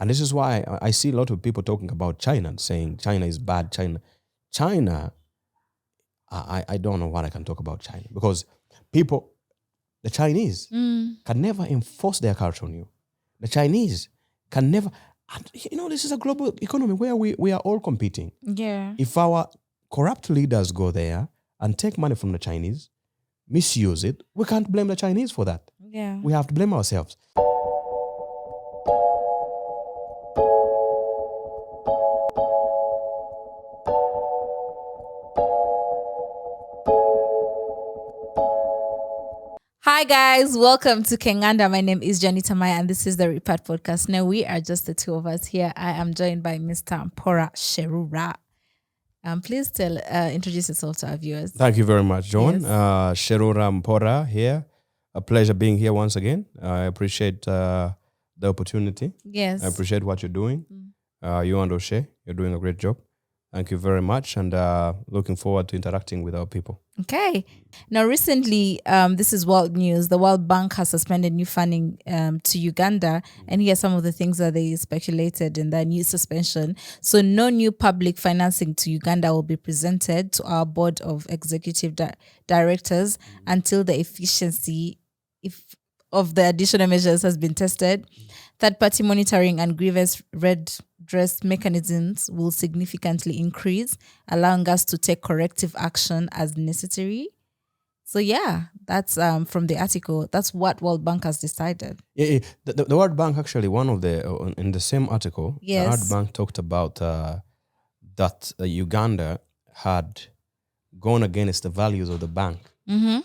And this is why I see a lot of people talking about China and saying China is bad. China, I don't know what I can talk about China because people, the Chinese can never enforce their culture on you. The Chinese can never, and this is a global economy where we are all competing. Yeah. If our corrupt leaders go there and take money from the Chinese, misuse it, we can't blame the Chinese for that. Yeah. We have to blame ourselves. Hi guys, welcome to Kenganda. My name is Janita Maya and this is the Repart Podcast. Now we are just the two of us here. I am joined by Mr. Mpora Sherura. Please introduce yourself to our viewers. Thank you very much, John. Yes. Sherura Mpora here. A pleasure being here once again. I appreciate the opportunity. Yes. I appreciate what you're doing. You and O'Shea, you're doing a great job. Thank you very much, and looking forward to interacting with our people. Okay. Now, recently, this is world news. The World Bank has suspended new funding to Uganda, and here are some of the things that they speculated in that new suspension. So, no new public financing to Uganda will be presented to our board of executive directors until the efficiency of the additional measures has been tested. Third-party monitoring and grievance redress mechanisms will significantly increase, allowing us to take corrective action as necessary. So yeah, that's from the article. That's what World Bank has decided. Yeah. The World Bank actually, one of the in the same article, Yes. The World Bank talked about that Uganda had gone against the values of the bank. Mm-hmm.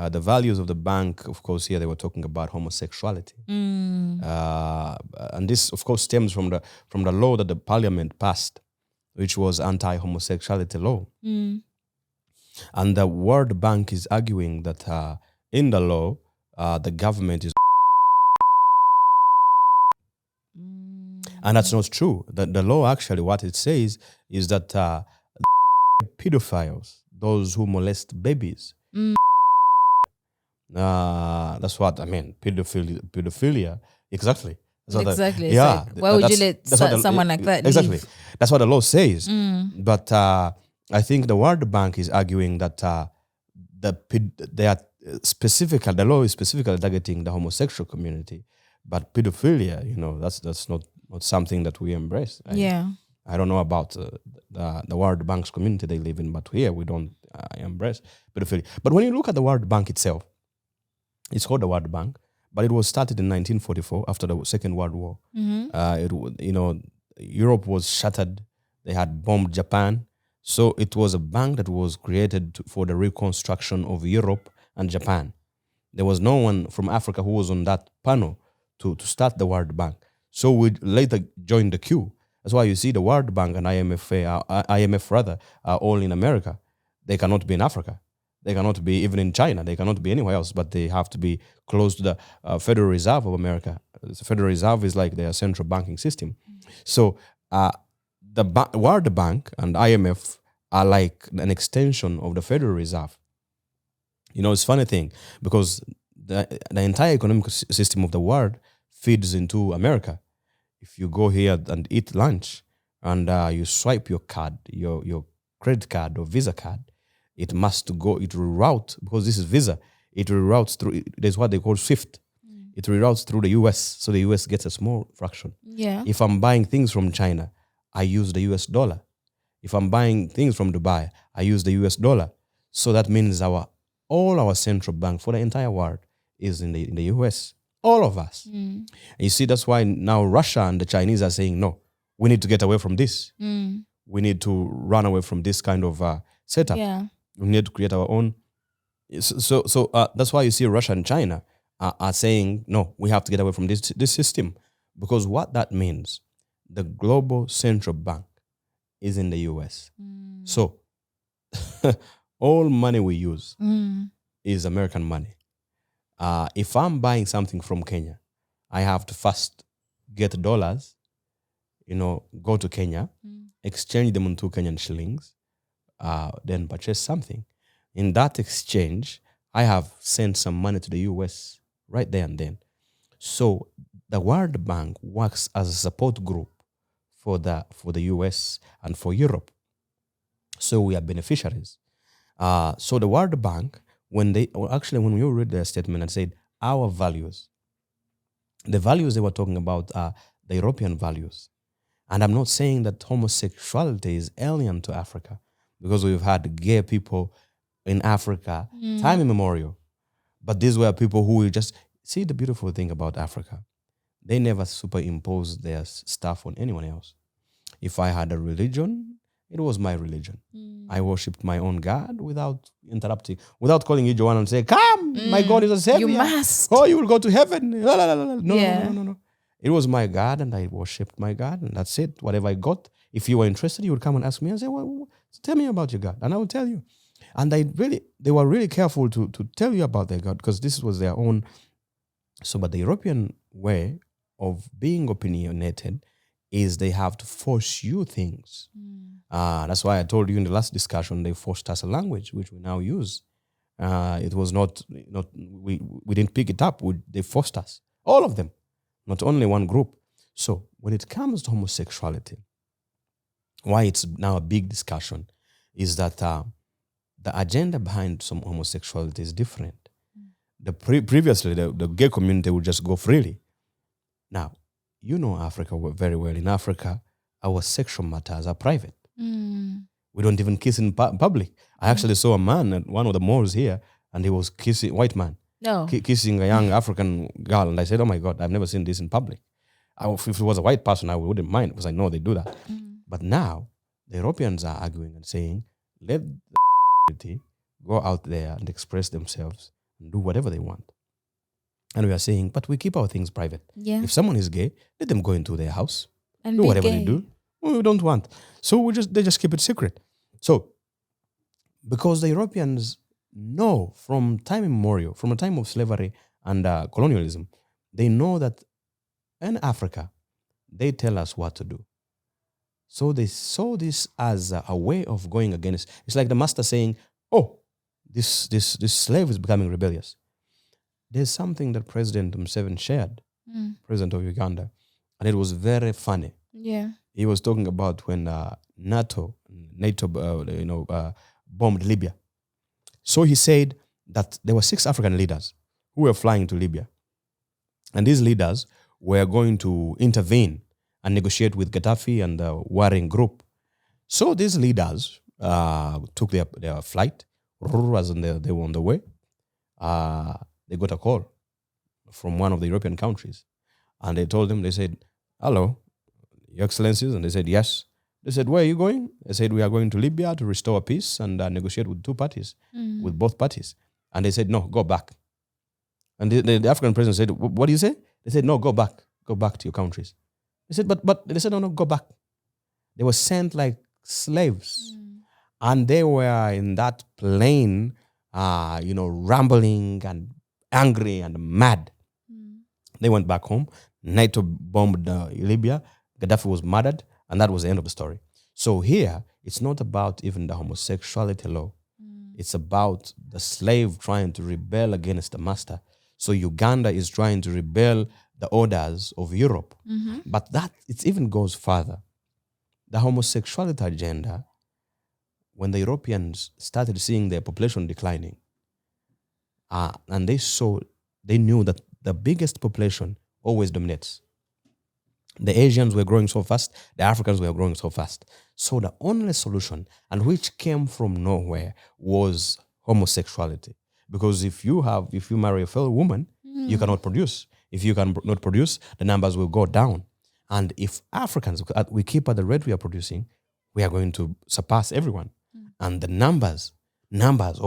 The values of the bank, of course, here they were talking about homosexuality, and this, of course, stems from the law that the parliament passed, which was AntiHomosexuality Law. And the World Bank is arguing that in the law, the government is, and that's not true. The law actually, what it says is that pedophiles, those who molest babies. That's what I mean. Pedophilia. Exactly. Exactly. Yeah. Why would you let someone like that exactly leave? That's what the law says. But I think the World Bank is arguing that they are the law is specifically targeting the homosexual community, but pedophilia, that's not something that we embrace. I don't know about the World Bank's community they live in, but here we don't embrace pedophilia. But when you look at the World Bank itself, it's called the World Bank, but it was started in 1944 after the Second World War. Europe was shattered. They had bombed Japan. So it was a bank that was created for the reconstruction of Europe and Japan. There was no one from Africa who was on that panel to start the World Bank. So we later joined the queue. That's why you see the World Bank and IMF are all in America. They cannot be in Africa. They cannot be even in China. They cannot be anywhere else, but they have to be close to the Federal Reserve of America. The Federal Reserve is like their central banking system. So the World Bank and IMF are like an extension of the Federal Reserve. It's a funny thing because the entire economic system of the world feeds into America. If you go here and eat lunch and you swipe your card, your credit card or Visa card, it will reroute, because this is Visa, it reroutes through, there's what they call SWIFT. It reroutes through the US, so the US gets a small fraction. Yeah. If I'm buying things from China, I use the US dollar. If I'm buying things from Dubai, I use the US dollar. So that means all our central bank for the entire world is in the US. All of us. And you see, that's why now Russia and the Chinese are saying, no, we need to get away from this. We need to run away from this kind of setup. Yeah. We need to create our own. So that's why you see Russia and China are saying, no, we have to get away from this system. Because what that means, the global central bank is in the US. So all money we use is American money. If I'm buying something from Kenya, I have to first get dollars, go to Kenya, exchange them into Kenyan shillings, then purchase something. In that exchange, I have sent some money to the US right there and then. So the World Bank works as a support group for the US and for Europe. So we are beneficiaries. So the World Bank, when you read their statement and said our values, the values they were talking about are the European values. And I'm not saying that homosexuality is alien to Africa, because we've had gay people in Africa time immemorial. But these were people who just see the beautiful thing about Africa. They never superimpose their stuff on anyone else. If I had a religion, it was my religion. I worshipped my own God without interrupting, without calling you Joanna and say, "Come, my God is a savior. You must. Oh, you will go to heaven." La, la, la, la. No, Yeah. no. It was my God, and I worshipped my God, and that's it. Whatever I got, if you were interested, you would come and ask me and say, "Well, tell me about your God," and I will tell you. And they were really careful to tell you about their God, because this was their own. So, but the European way of being opinionated is they have to force you things. That's why I told you in the last discussion, they forced us a language which we now use. It was not we didn't pick it up. They forced us, all of them, not only one group. So when it comes to homosexuality, why it's now a big discussion is that the agenda behind some homosexuality is different. Previously, the gay community would just go freely. Now, you know Africa very well. In Africa, our sexual matters are private. We don't even kiss in public. I actually saw a man at one of the malls here, and he was kissing, white man, kissing a young African girl. And I said, "Oh my God, I've never seen this in public." If it was a white person, I wouldn't mind, because I know they do that. But now, the Europeans are arguing and saying, let the community go out there and express themselves and do whatever they want. And we are saying, but we keep our things private. Yeah. If someone is gay, let them go into their house, And do be whatever gay. they do. We don't want. So they just keep it secret. So, because the Europeans know from time immemorial, from the time of slavery and colonialism, they know that in Africa, they tell us what to do. So they saw this as a way of going against. It's like the master saying, "Oh, this slave is becoming rebellious." There's something that President Museveni shared, President of Uganda, and it was very funny. Yeah. He was talking about when NATO bombed Libya. So he said that there were 6 African leaders who were flying to Libya, and these leaders were going to intervene and negotiate with Gaddafi and the warring group. So these leaders took their flight, as they were on the way. They got a call from one of the European countries, and they told them, they said, "Hello, Your Excellencies," and they said, "Yes." They said, "Where are you going?" They said, "We are going to Libya to restore peace and negotiate with with both parties." And they said, "No, go back." And the African president said, "What do you say?" They said, "No, go back to your countries." They said, but they said, "No, go back." They were sent like slaves, and they were in that plane, rambling and angry and mad. They went back home. NATO bombed Libya. Gaddafi was murdered, and that was the end of the story. So here, it's not about even the homosexuality law. It's about the slave trying to rebel against the master. So Uganda is trying to rebel the orders of Europe. But it even goes further. The homosexuality agenda, when the Europeans started seeing their population declining, and they knew that the biggest population always dominates. The Asians were growing so fast, the Africans were growing so fast. So the only solution, and which came from nowhere, was homosexuality. Because if you marry a fellow woman, you cannot produce. If you cannot produce, the numbers will go down. And if Africans, we keep at the rate we are producing, we are going to surpass everyone. And the numbers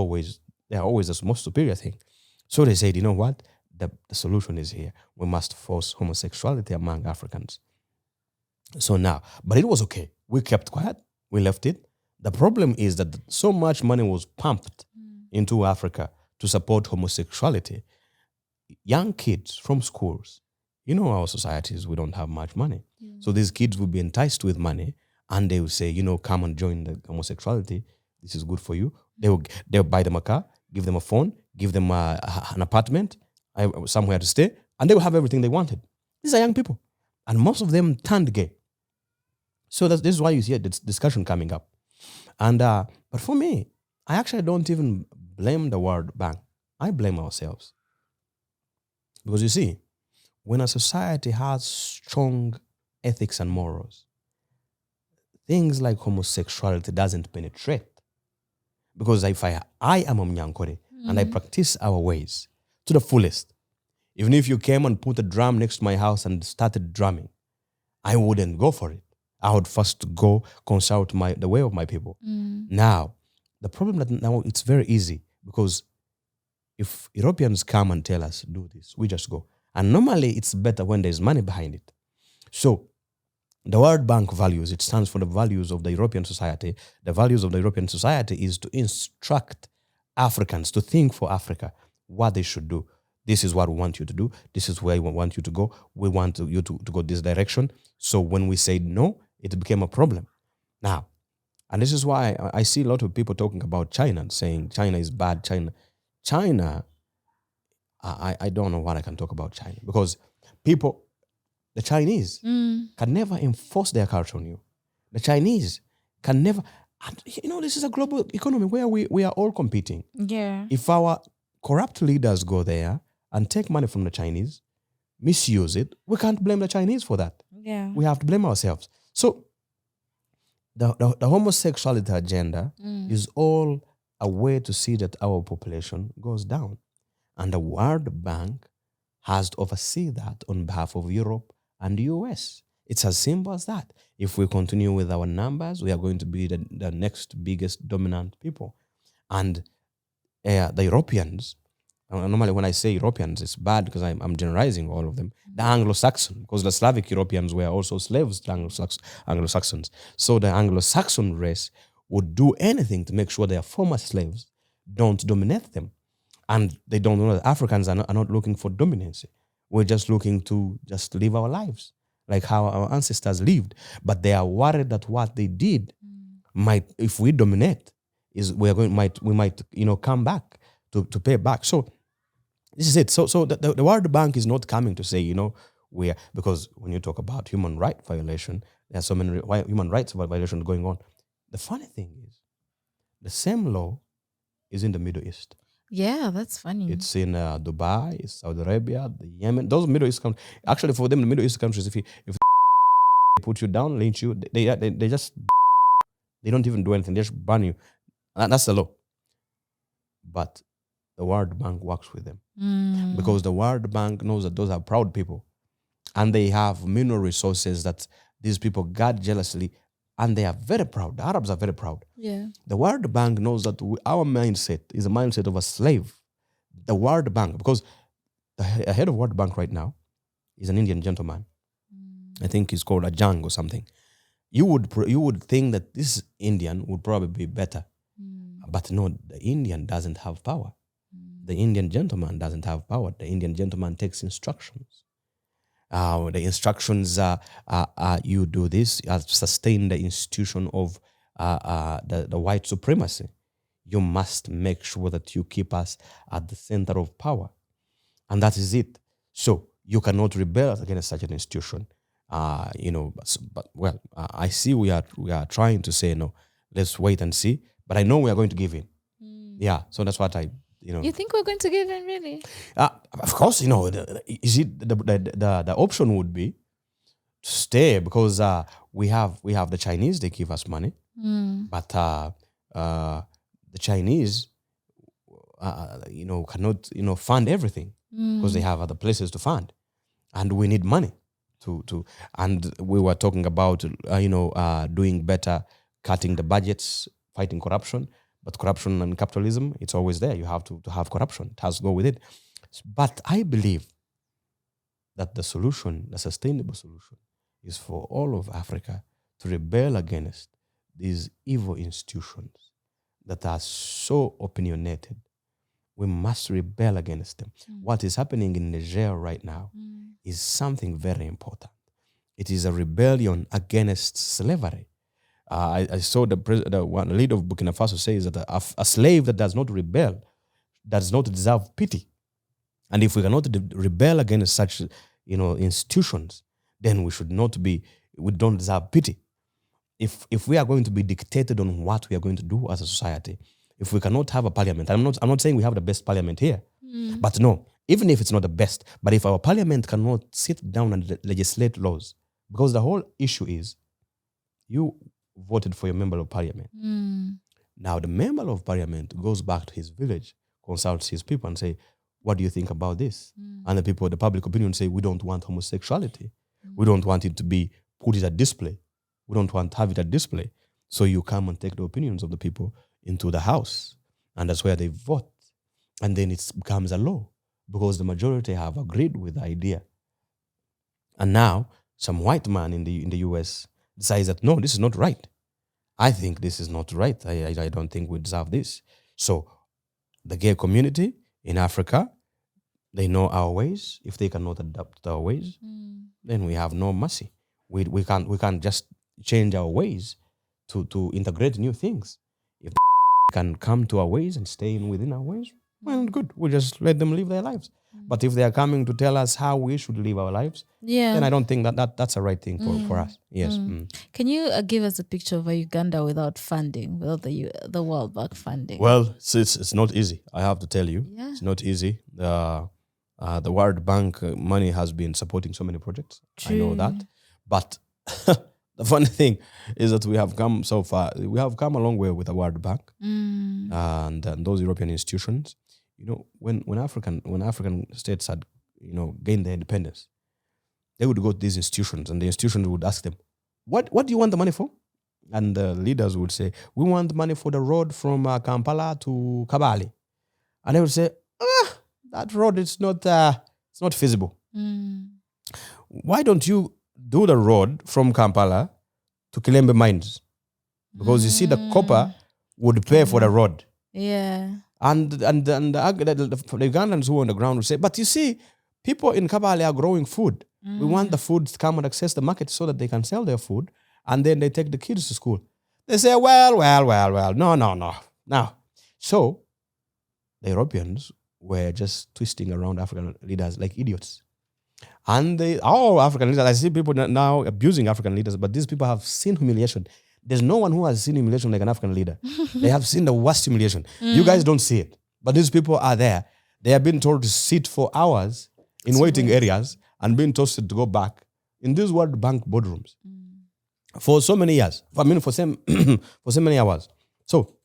always, they are always the most superior thing. So they said, you know what? The solution is here. We must force homosexuality among Africans. So now, but it was okay. We kept quiet. We left it. The problem is that so much money was pumped into Africa to support homosexuality. Young kids from schools, our societies, we don't have much money. So these kids will be enticed with money, and they will say, come and join the homosexuality. This is good for you. They'll buy them a car, give them a phone, give them an apartment, somewhere to stay, and they will have everything they wanted. These are young people. And most of them turned gay. So this is why you see this discussion coming up. And but for me, I actually don't even blame the World Bank. I blame ourselves. Because you see, when a society has strong ethics and morals, things like homosexuality doesn't penetrate. Because if I am a Mnyankore and I practice our ways to the fullest, even if you came and put a drum next to my house and started drumming, I wouldn't go for it. I would first go consult the way of my people. Now, the problem that now it's very easy because if Europeans come and tell us do this, we just go. And normally it's better when there's money behind it. So the World Bank values, it stands for the values of the European society. The values of the European society is to instruct Africans to think for Africa what they should do. This is what we want you to do. This is where we want you to go. We want you to go this direction. So when we say no, it became a problem. Now, and this is why I see a lot of people talking about China and saying China is bad. China, I don't know what I can talk about China because people, the Chinese can never enforce their culture on you. The Chinese can never, this is a global economy where we are all competing. Yeah. If our corrupt leaders go there and take money from the Chinese, misuse it, we can't blame the Chinese for that. Yeah. We have to blame ourselves. So the homosexuality agenda is all a way to see that our population goes down. And the World Bank has to oversee that on behalf of Europe and the US. It's as simple as that. If we continue with our numbers, we are going to be the next biggest dominant people. And the Europeans, normally when I say Europeans, it's bad because I'm generalizing all of them. The Anglo-Saxon, because the Slavic Europeans were also slaves to Anglo-Saxons. So the Anglo-Saxon race would do anything to make sure their former slaves don't dominate them. And they don't know that Africans are not looking for dominance. We're just looking to just live our lives like how our ancestors lived. But they are worried that what they did might, if we dominate, we might come back to pay back. So this is it. So the World Bank is not coming to say, because when you talk about human right violation, there are so many human rights violations going on. The funny thing is, the same law is in the Middle East. Yeah, that's funny. It's in Dubai, Saudi Arabia, the Yemen. Those Middle East countries. Actually, for them, the Middle East countries, if they put you down, lynch you, they just they don't even do anything. They just ban you. And that's the law. But the World Bank works with them because the World Bank knows that those are proud people, and they have mineral resources that these people guard jealously, and they are very proud. The Arabs are very proud. Yeah. The World Bank knows that our mindset is a mindset of a slave. The World Bank, because the head of World Bank right now is an Indian gentleman. I think he's called Ajang or something. You would think that this Indian would probably be better. But no, the Indian doesn't have power. The Indian gentleman doesn't have power. The Indian gentleman takes instructions. The instructions are you do this, sustain the institution of the white supremacy. You must make sure that you keep us at the center of power. And that is it. So you cannot rebel against such an institution. I see we are trying to say, no, let's wait and see. But I know we are going to give in. Yeah, so that's what You think we're going to give in, really? Of course, the option would be to stay because we have the Chinese. They give us money, but the Chinese, cannot fund everything because they have other places to fund, and we need money to. And we were talking about doing better, cutting the budgets, fighting corruption. But corruption and capitalism, it's always there. You have to have corruption. It has to go with it. But I believe that the sustainable solution, is for all of Africa to rebel against these evil institutions that are so opinionated. We must rebel against them. What is happening in Niger right now is something very important. It is a rebellion against slavery. I saw the leader of Burkina Faso says that a slave that does not rebel does not deserve pity. And if we cannot rebel against such institutions, then we don't deserve pity. If we are going to be dictated on what we are going to do as a society, if we cannot have a parliament, I'm not saying we have the best parliament here, but no, even if it's not the best, but if our parliament cannot sit down and legislate laws, because the whole issue is you voted for your member of parliament. Now the member of parliament goes back to his village, consults his people and say, what do you think about this? And the public opinion say, we don't want homosexuality. We don't want it to be put at display. We don't want to have it at display. So you come and take the opinions of the people into the house. And that's where they vote. And then it becomes a law because the majority have agreed with the idea. And now some white man in the US decides that, no, this is not right. I think this is not right. I don't think we deserve this. So the gay community in Africa, they know our ways. If they cannot adapt our ways, then we have no mercy. We can't just change our ways to integrate new things. If they can come to our ways and stay within our ways, well, good. We'll just let them live their lives. But if they are coming to tell us how we should live our lives, then I don't think that's the right thing for us. Yes. Can you give us a picture of a Uganda without funding, without the World Bank funding? Well, it's not easy. I have to tell you, it's not easy. The World Bank money has been supporting so many projects. True. I know that. But the funny thing is that we have come so far. We have come a long way with the World Bank and those European institutions. When African states had gained their independence, they would go to these institutions, and the institutions would ask them, "What do you want the money for?" And the leaders would say, "We want money for the road from Kampala to Kabale," and they would say, "That road is it's not feasible. Why don't you do the road from Kampala to Kilembe mines? Because you see, the copper would pay for the road." Yeah. And the Ugandans who are on the ground would say, "But you see, people in Kabale are growing food. We want the food to come and access the market so that they can sell their food, and then they take the kids to school." They say, well, no. Now, so the Europeans were just twisting around African leaders like idiots. And African leaders, I see people now abusing African leaders, but these people have seen humiliation. There's no one who has seen humiliation like an African leader. They have seen the worst humiliation. You guys don't see it, but these people are there. They have been told to sit for hours in waiting areas and being told to go back in these World Bank boardrooms for so many years. For so many hours. So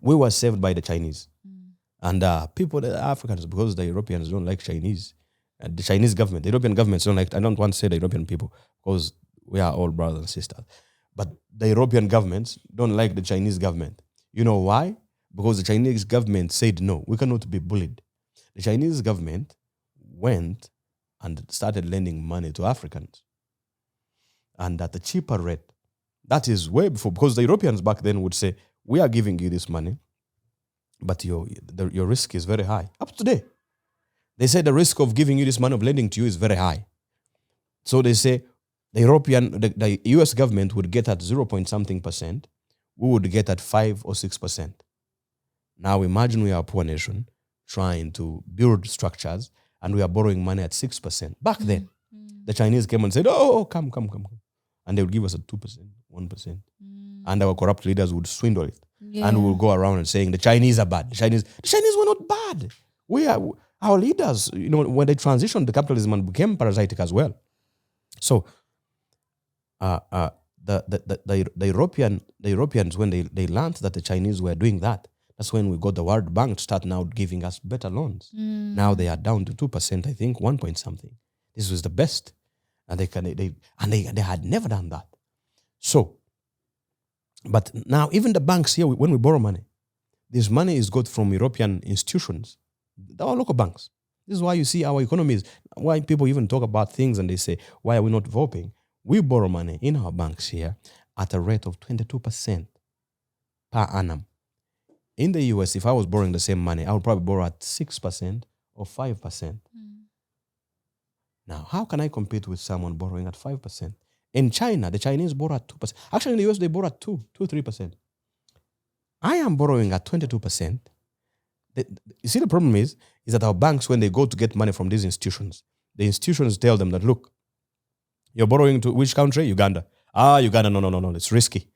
we were saved by the Chinese. And the Africans, because the Europeans don't like Chinese. The Chinese government, the European governments don't like, I don't want to say the European people because we are all brothers and sisters. But the European governments don't like the Chinese government. You know why? Because the Chinese government said, no, we cannot be bullied. The Chinese government went and started lending money to Africans. And at a cheaper rate. That is way before, because the Europeans back then would say, we are giving you this money, but your risk is very high. Up to today. They say the risk of giving you this money, of lending to you, is very high. So they say the US government would get at 0.something%. We would get at 5 or 6%. Now imagine we are a poor nation trying to build structures and we are borrowing money at 6%. Back then, the Chinese came and said, come. And they would give us at 2%, 1%. And our corrupt leaders would swindle it. Yeah. And we will go around and saying the Chinese are bad. The Chinese were not bad. Our leaders, when they transitioned to capitalism and became parasitic as well. So the Europeans, when they learned that the Chinese were doing that, that's when we got the World Bank to start now giving us better loans. Now they are down to 2%, I think, 1 point something. This was the best. And they had never done that. So, but now even the banks here, when we borrow money, this money is got from European institutions, our local banks. This is why you see our economies, why people even talk about things and they say, why are we not developing? We borrow money in our banks here at a rate of 22% per annum. In the US, if I was borrowing the same money, I would probably borrow at 6% or 5%. Now, how can I compete with someone borrowing at 5%? In China, the Chinese borrow at 2%. Actually, in the US, they borrow at 3%. I am borrowing at 22%. You see, the problem is that our banks, when they go to get money from these institutions, the institutions tell them that, look, you're borrowing to which country? Uganda. Uganda, no, it's risky.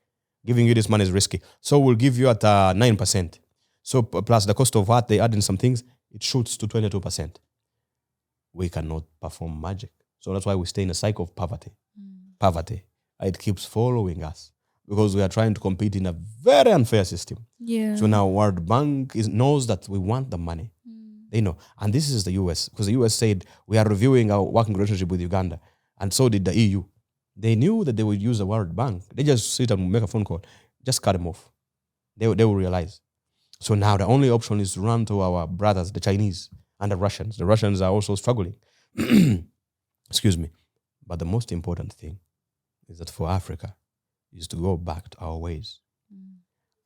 Giving you this money is risky. So we'll give you at 9%. So plus the cost of what they add in some things, it shoots to 22%. We cannot perform magic. So that's why we stay in a cycle of poverty. Poverty. It keeps following us because we are trying to compete in a very unfair system. Yeah. So now World Bank knows that we want the money. They know. And this is the US, because the US said, we are reviewing our working relationship with Uganda. And so did the EU. They knew that they would use the World Bank. They just sit and make a phone call. Just cut them off. They will realize. So now the only option is to run to our brothers, the Chinese and the Russians. The Russians are also struggling. Excuse me. But the most important thing is that for Africa is to go back to our ways.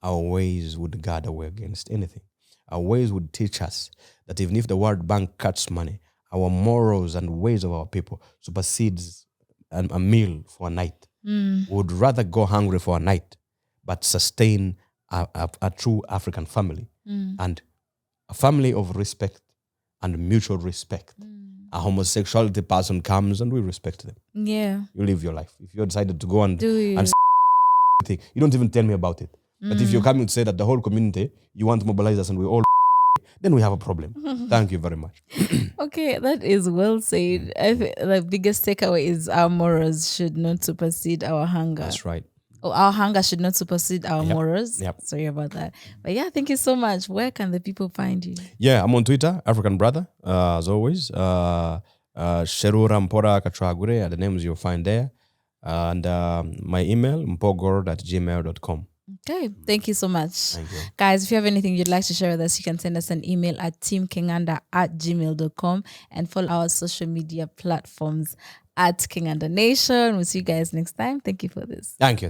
Our ways would guard away against anything. Our ways would teach us that even if the World Bank cuts money, our morals and ways of our people supersedes a meal for a night. We would rather go hungry for a night, but sustain a true African family and a family of respect and mutual respect. A homosexuality person comes and we respect them. Yeah. You live your life. If you decided to go and you don't even tell me about it. But if you're coming to say that the whole community, you want to mobilize us and we all then we have a problem. Thank you very much. Okay, that is well said. I think the biggest takeaway is our morals should not supersede our hunger. That's right. Our hunger should not supersede our morals. Yep. Sorry about that. But yeah, thank you so much. Where can the people find you? Yeah, I'm on Twitter, African Brother, as always. Sherura Mpora Sherura are the names you'll find there. And my email, mpogord@gmail.com. Okay, thank you so much. Thank you. Guys, if you have anything you'd like to share with us, you can send us an email at teamkinganda@gmail.com and follow our social media platforms at King Under Nation. We'll see you guys next time. Thank you for this. Thank you.